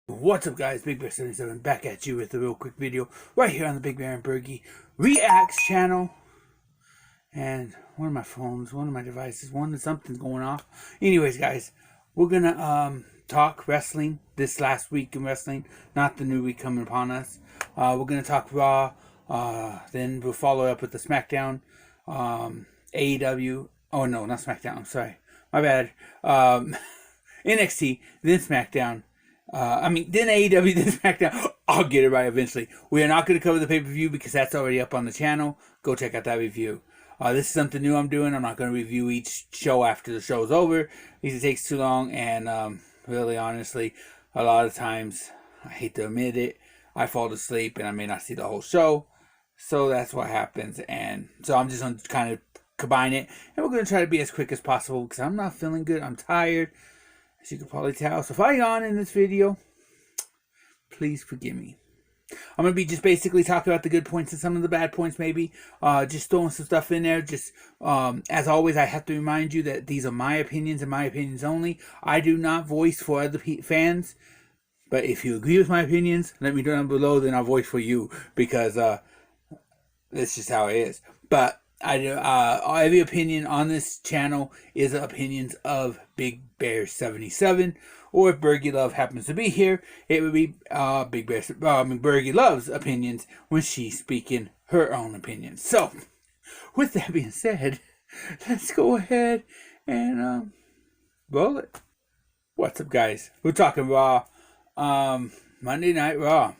What's up, guys? BigBear77 back at you with a real quick video right here on the Big Bear and Burghy Reacts channel. And one of my phones, one of my devices, something's going off. Anyways, guys, we're gonna talk wrestling this last week in wrestling, not the new week coming upon us. We're gonna talk Raw. Then we'll follow up with the Smackdown, AEW. Oh no, not Smackdown. I'm sorry, my bad. NXT, then Smackdown. Then AEW, then SmackDown. I'll get it right eventually. We are not going to cover the pay-per-view because that's already up on the channel. Go check out that review. This is something new I'm doing. I'm not going to review each show after the show's over because it takes too long. And really, honestly, a lot of times, I hate to admit it, I fall asleep and I may not see the whole show. So that's what happens. And so I'm just going to kind of combine it. And we're going to try to be as quick as possible because I'm not feeling good. I'm tired, as you can probably tell. So if I yawn in this video, please forgive me. I'm going to be just basically talking about the good points and some of the bad points, maybe. Just throwing some stuff in there. Just, as always, I have to remind you that these are my opinions and my opinions only. I do not voice for other fans. But if you agree with my opinions, let me know down below, then I'll voice for you. Because that's just how it is. But every opinion on this channel is opinions of BigBear77, or if Burghy Love happens to be here, it would be Burghy Love's opinions when she's speaking her own opinions. So, with that being said, let's go ahead and roll it. What's up, guys? We're talking Raw, Monday Night Raw.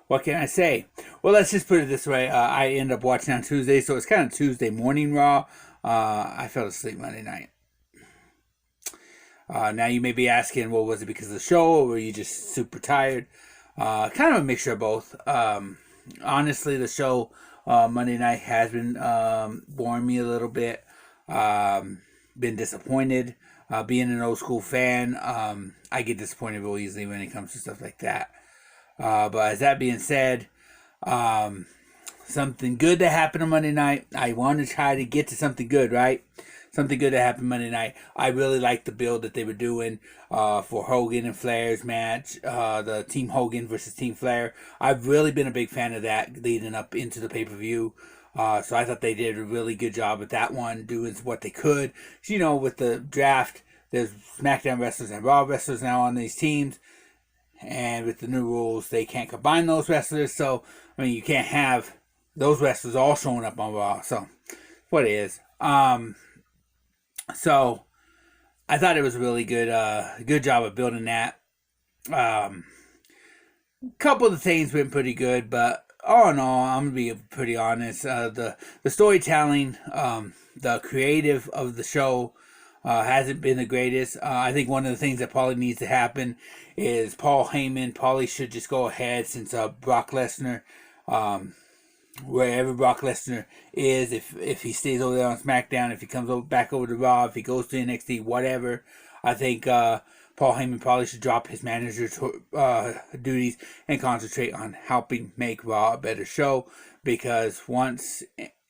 What can I say? Well, let's just put it this way. I end up watching on Tuesday, so it's kind of Tuesday morning Raw. I fell asleep Monday night. Now you may be asking, well, was it because of the show, or were you just super tired? Kind of a mixture of both. Honestly, the show Monday night has been boring me a little bit. Been disappointed. Being an old school fan, I get disappointed real easily when it comes to stuff like that. But as that being said, something good that happened on Monday night. I want to try to get to something good, right? Something good that happened Monday night. I really liked the build that they were doing for Hogan and Flair's match, the Team Hogan versus Team Flair. I've really been a big fan of that leading up into the pay-per-view. So I thought they did a really good job with that one, doing what they could. So, you know, with the draft, there's SmackDown wrestlers and Raw wrestlers now on these teams. And with the new rules, they can't combine those wrestlers. So, I mean, you can't have those wrestlers all showing up on Raw. So, what it is. So, I thought it was a really good job of building that. Couple of the things went pretty good, but all in all, I'm going to be pretty honest. The storytelling, the creative of the show hasn't been the greatest. I think one of the things that probably needs to happen is Paul Heyman probably should just go ahead, since Brock Lesnar, wherever Brock Lesnar is, if he stays over there on SmackDown, if he comes back over to Raw, if he goes to NXT, whatever, I think Paul Heyman probably should drop his manager duties and concentrate on helping make Raw a better show. Because once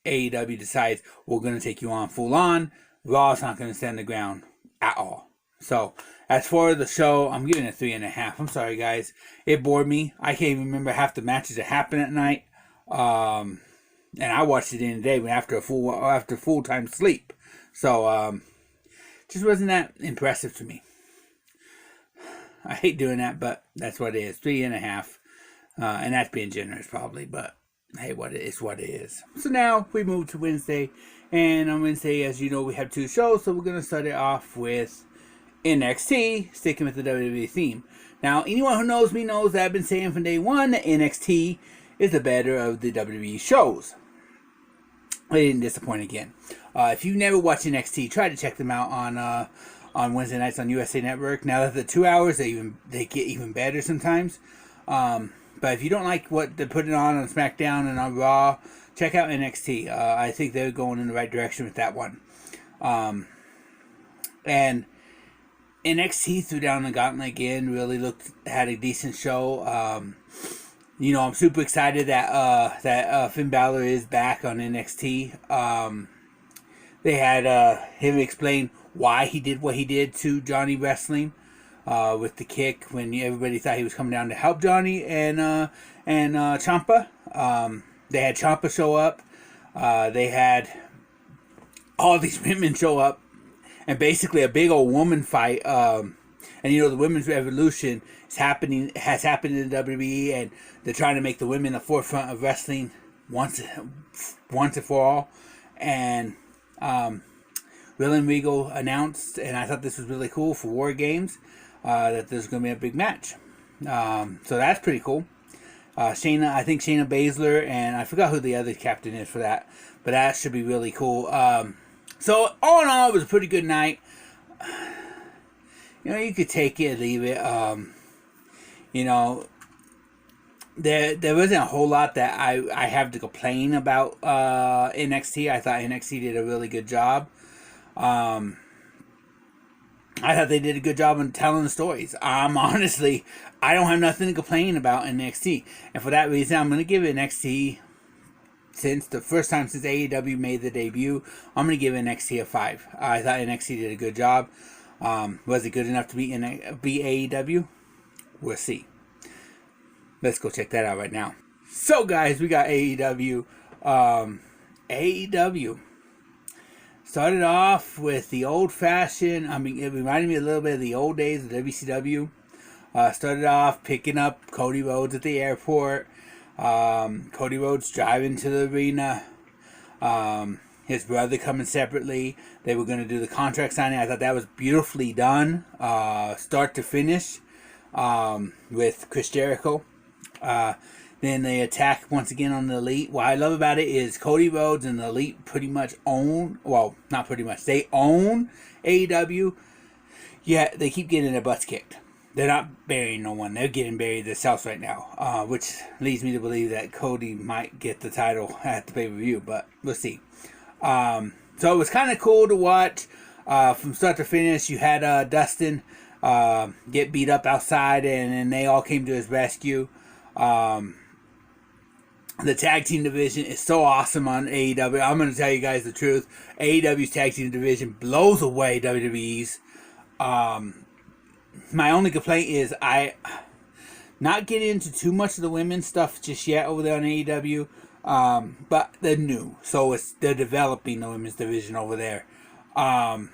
AEW decides we're going to take you on full on, Raw's not going to stand the ground at all. So, as for the show, I'm giving it 3.5. I'm sorry, guys. It bored me. I can't even remember half the matches that happened at night. And I watched it in the day after full-time sleep. So, just wasn't that impressive to me. I hate doing that, but that's what it is. 3.5. And that's being generous, probably. But, hey, it's what it is. So now, we move to Wednesday. And on Wednesday, as you know, we have two shows. So we're going to start it off with NXT, sticking with the WWE theme. Now, anyone who knows me knows that I've been saying from day one that NXT is the better of the WWE shows. They didn't disappoint again. If you've never watched NXT, try to check them out on Wednesday nights on USA Network. Now that the 2 hours, they get even better sometimes. But if you don't like what they're putting on SmackDown and on Raw, check out NXT. I think they're going in the right direction with that one. And NXT threw down the gauntlet again. Really had a decent show. You know, I'm super excited that Finn Balor is back on NXT. They had him explain why he did what he did to Johnny Wrestling. with the kick when everybody thought he was coming down to help Johnny and Ciampa. They had Ciampa show up. They had all these women show up, and basically a big old woman fight. And the women's revolution has happened in the WWE, and they're trying to make the women the forefront of wrestling once and for all. And Will and Regal announced, and I thought this was really cool for War Games, that there's going to be a big match. So that's pretty cool. I think Shayna Baszler, and I forgot who the other captain is for that, but that should be really cool. So all in all, it was a pretty good night. You could take it or leave it. There wasn't a whole lot that I have to complain about NXT. I thought NXT did a really good job. I thought they did a good job on telling the stories. Honestly, I don't have nothing to complain about in NXT. And for that reason, I'm going to give NXT, since the first time since AEW made the debut, I'm going to give NXT a 5. I thought NXT did a good job. Was it good enough to beat AEW? We'll see. Let's go check that out right now. So, guys, we got AEW. AEW started off with the old-fashioned, it reminded me a little bit of the old days of WCW. Started off picking up Cody Rhodes at the airport. Cody Rhodes driving to the arena. His brother coming separately. They were going to do the contract signing. I thought that was beautifully done. Start to finish. With Chris Jericho. Then they attack once again on the Elite. What I love about it is Cody Rhodes and the Elite pretty much own, well, not pretty much, they own AEW, yet they keep getting their butts kicked. They're not burying no one. They're getting buried themselves right now, which leads me to believe that Cody might get the title at the pay-per-view, but we'll see. So it was kind of cool to watch. From start to finish, you had Dustin get beat up outside, and they all came to his rescue. The tag team division is so awesome on AEW. I'm going to tell you guys the truth. AEW's tag team division blows away WWE's. My only complaint is I not getting into too much of the women's stuff just yet over there on AEW. But they're new, so they're developing the women's division over there. And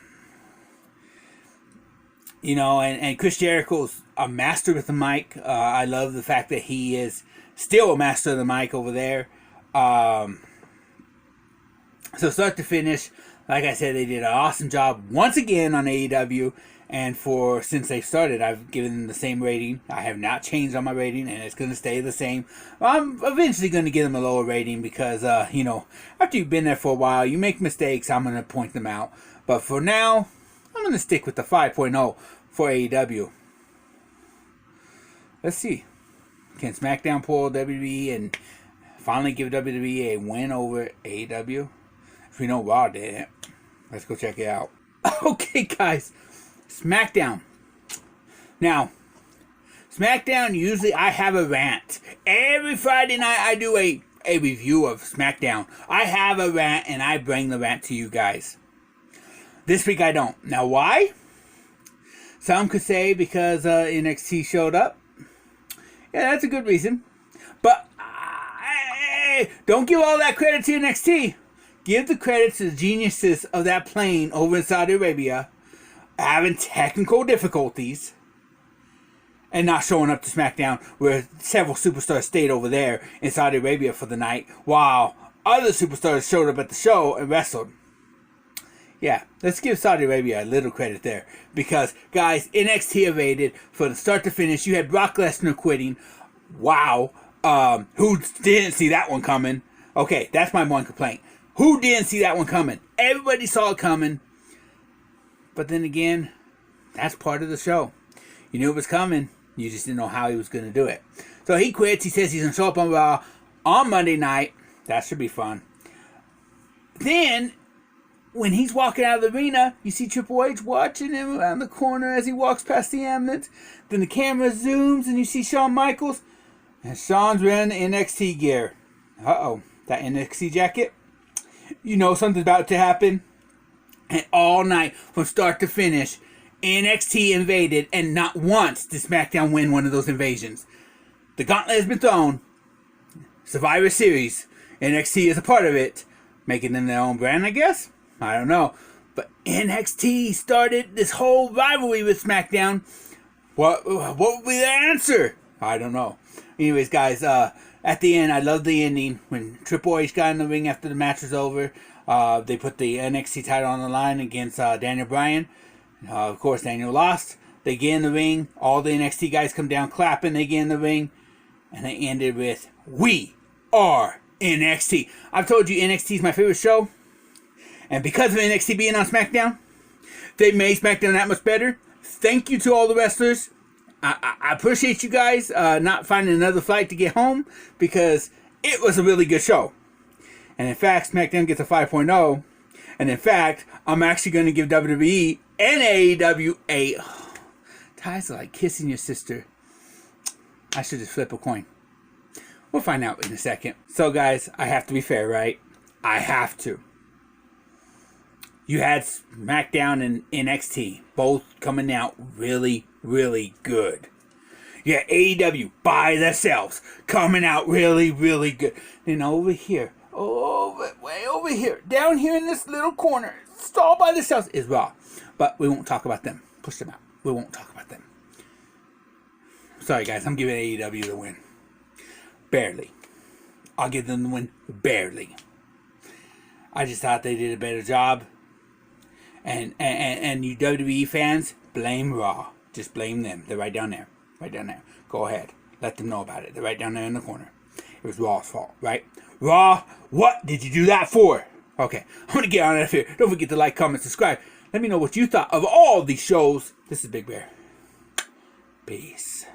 Chris Jericho's a master with the mic. I love the fact that he is still a master of the mic over there. So start to finish, like I said, they did an awesome job once again on AEW. And since they started, I've given them the same rating. I have not changed on my rating, and it's going to stay the same. I'm eventually going to give them a lower rating because, after you've been there for a while, you make mistakes, I'm going to point them out. But for now, I'm going to stick with the 5.0 for AEW. Let's see. Can Smackdown pull WWE and finally give WWE a win over AEW? If we know Raw did it. Let's go check it out. Okay, guys. Smackdown. Now, Smackdown, usually I have a rant. Every Friday night I do a review of Smackdown. I have a rant and I bring the rant to you guys. This week I don't. Now, why? Some could say because NXT showed up. Yeah, that's a good reason. But don't give all that credit to NXT. Give the credit to the geniuses of that plane over in Saudi Arabia having technical difficulties and not showing up to SmackDown, where several superstars stayed over there in Saudi Arabia for the night while other superstars showed up at the show and wrestled. Yeah, let's give Saudi Arabia a little credit there. Because, guys, NXT evaded from the start to finish. You had Brock Lesnar quitting. Wow. Who didn't see that one coming? Okay, that's my one complaint. Who didn't see that one coming? Everybody saw it coming. But then again, that's part of the show. You knew it was coming. You just didn't know how he was going to do it. So he quits. He says he's going to show up on Raw on Monday night. That should be fun. Then, when he's walking out of the arena, you see Triple H watching him around the corner as he walks past the ambulance. Then the camera zooms and you see Shawn Michaels. And Shawn's wearing the NXT gear. Uh-oh. That NXT jacket? You know something's about to happen. And all night, from start to finish, NXT invaded, and not once did SmackDown win one of those invasions. The gauntlet has been thrown. Survivor Series. NXT is a part of it. Making them their own brand, I guess? I don't know. But NXT started this whole rivalry with SmackDown. What would be the answer? I don't know. Anyways, guys, at the end, I love the ending. When Triple H got in the ring after the match was over, they put the NXT title on the line against Daniel Bryan. Of course, Daniel lost. They get in the ring. All the NXT guys come down clapping. They get in the ring. And they ended with, "We are NXT." I've told you NXT is my favorite show. And because of NXT being on SmackDown, they made SmackDown that much better. Thank you to all the wrestlers. I appreciate you guys not finding another flight to get home, because it was a really good show. And in fact, SmackDown gets a 5.0. And in fact, I'm actually going to give WWE and AEW a... Ties are like kissing your sister. I should just flip a coin. We'll find out in a second. So guys, I have to be fair, right? I have to. You had SmackDown and NXT both coming out really, really good. You had AEW by themselves coming out really, really good. Then over here, way over here, down here in this little corner, all by themselves is Raw. But we won't talk about them. Push them out. We won't talk about them. Sorry guys, I'm giving AEW the win. Barely. I'll give them the win barely. I just thought they did a better job. And you WWE fans, blame Raw. Just blame them. They're right down there. Right down there. Go ahead. Let them know about it. They're right down there in the corner. It was Raw's fault, right? Raw, what did you do that for? Okay, I'm going to get on out of here. Don't forget to like, comment, subscribe. Let me know what you thought of all these shows. This is Big Bear. Peace.